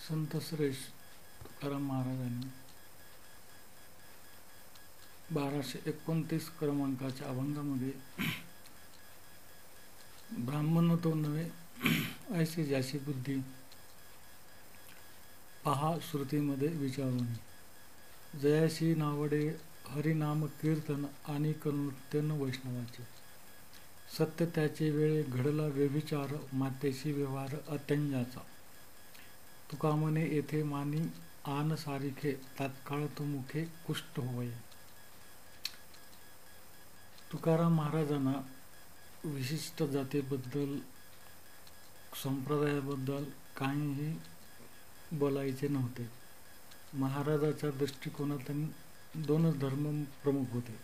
संत श्रेष्ठ तुकाराम महाराजांनी 1229 क्रमांकाच्या अभंगामध्ये ब्राह्मण तो नव्हे ऐसी ज्याची बुद्धी पहा श्रुतीमध्ये विचारून जयाशी नावडे हरिनाम कीर्तन आणि नृत्यन वैष्णवाचे सत्य त्याचे वेळे घडला व्यभिचार मातेशी व्यवहार अत्यंजाचा तुका म्हणे येथे मानी आन सारिखे तात्काळ तो मुखे कुष्ठ होय. तुकाराम महाराजांना विशिष्ट जातीबद्दल संप्रदायाबद्दल काहीही बोलायचे नव्हते. महाराजाच्या दृष्टिकोनातून दोनच धर्म प्रमुख होते,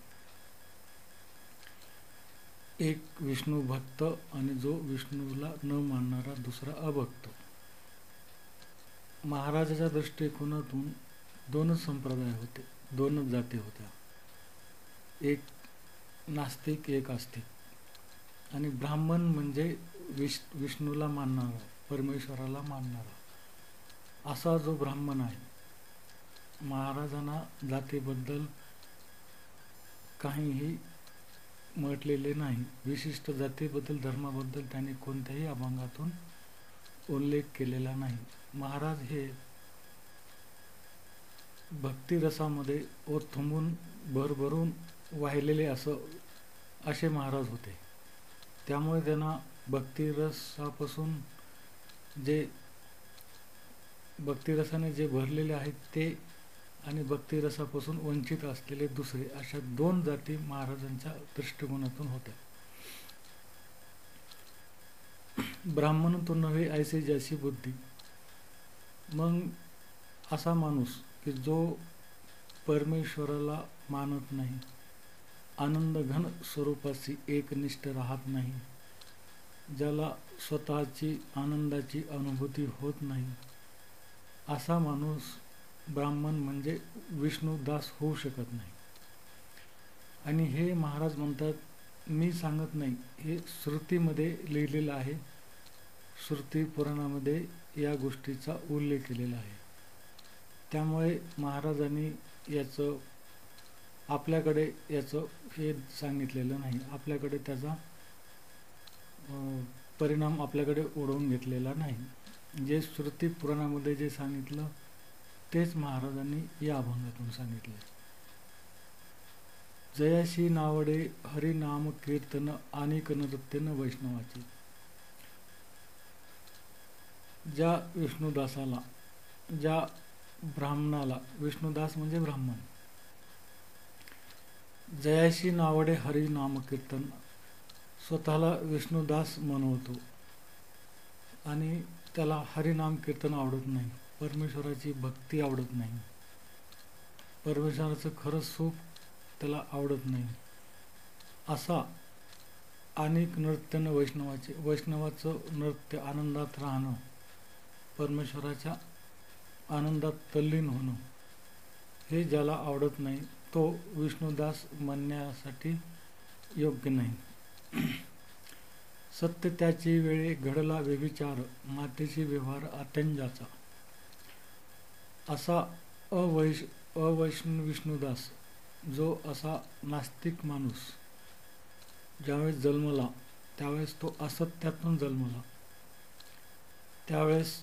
एक विष्णू भक्त आणि जो विष्णूला न मानणारा दुसरा अभक्त. महाराजाच्या दृष्टिकोनातून दोनच संप्रदाय होते, दोनच जाती होत्या, एक नास्तिक एक आस्तिक. आणि ब्राह्मण म्हणजे विष्णूला मानणारा परमेश्वराला मानणारा असा जो ब्राह्मण आहे. महाराजांना जातीबद्दल काहीही म्हटलेले नाही. विशिष्ट जातीबद्दल धर्माबद्दल त्यांनी कोणत्याही अभंगातून उल्लेख केलेला नाही. महाराज हे भक्तिरसामध्ये ओथंबून भरभरून वाहिलेले असे महाराज होते. त्यामुळे त्यांना भक्तिरसाने जे भरलेले आहेत ते आणि भक्तिरसापासून वंचित असलेले दुसरे अशा दोन जाती महाराजांच्या दृष्टिकोनातून होत्या. ब्राह्मण तो नव्हे ऐसे ज्याची बुद्धी. मग असा माणूस की जो परमेश्वराला मानत नाही, आनंद घन स्वरूपाची एकनिष्ठ राहत नाही, ज्याला स्वतःची आनंदाची अनुभूती होत नाही, असा माणूस ब्राह्मण म्हणजे विष्णुदास होऊ शकत नाही. आणि हे महाराज म्हणतात, मी सांगत नाही, हे श्रुतीमध्ये लिहिलेलं आहे. श्रुती पुराणामध्ये या गोष्टीचा उल्लेख केलेला आहे. त्यामुळे महाराजांनी आपल्याकडे याचं हे सांगितलेलं नाही, आपल्याकडे त्याचा परिणाम आपल्याकडे ओढवून घेतलेला नाही. जे श्रुती पुराणामध्ये जे सांगितलं तेच महाराजांनी या अभंगातून सांगितले. जयाशी नावडे हरिनाम कीर्तन आणि नृत्यन वैष्णवाची. ज्या विष्णुदासाला, ज्या ब्राह्मणाला, विष्णुदास म्हणजे ब्राह्मण, जयाशी नावडे हरिनाम कीर्तन, स्वतःला विष्णुदास म्हणवतो आणि त्याला हरिनाम कीर्तन आवडत नाही, परमेश्वराची भक्ती आवडत नाही, परमेश्वराचं खरं सुख त्याला आवडत नाही, असा अनेक नृत्यन वैष्णवाचे, वैष्णवाचं नृत्य आनंदात राहणं, परमेश्वराच्या आनंदात तल्लीन होणं, हे ज्याला आवडत नाही तो विष्णुदास म्हणण्यासाठी योग्य नाही. सत्य त्याची वेळे घडला व्यभिचार मातेशी व्यवहार अत्यंजाचा. असा विष्णुदास, जो असा नास्तिक माणूस ज्यावेळेस जन्मला त्यावेळेस तो असत्यातून जन्मला, त्यावेळेस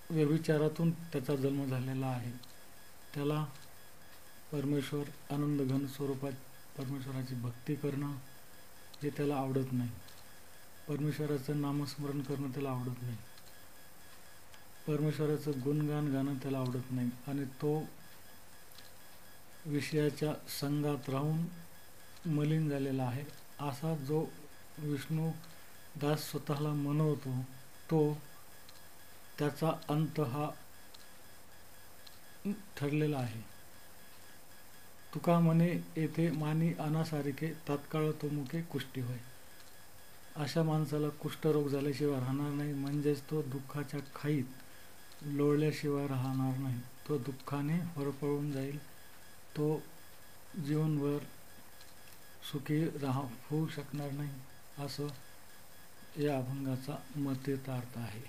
व्यभिचारातून त्याचा जन्म झालेला आहे. त्याला परमेश्वर आनंद घन स्वरूपात परमेश्वराची भक्ती करणं हे त्याला आवडत नाही, परमेश्वराचं नामस्मरण करणं त्याला आवडत नाही, परमेश्वराचं गुणगान गाणं त्याला आवडत नाही. आणि तो विषयाच्या संगात राहून मलिन झालेला आहे. असा जो विष्णुदास स्वतःला मनवतो तो त्याचा अंत हा ठरलेला आहे. तुका म्हणे येथे मानी अनासारिखे तात्काळ तो मुखे कुष्ठी होय. अशा माणसाला कुष्ठरोग झाल्याशिवाय राहणार नाही, म्हणजेच तो दुःखाच्या खाईत लोळल्याशिवाय राहणार नाही, तो दुःखाने होरपळून जाईल, तो जीवनभर सुखी होऊ शकणार नाही, असं या अभंगाचा मतितार्थ आहे.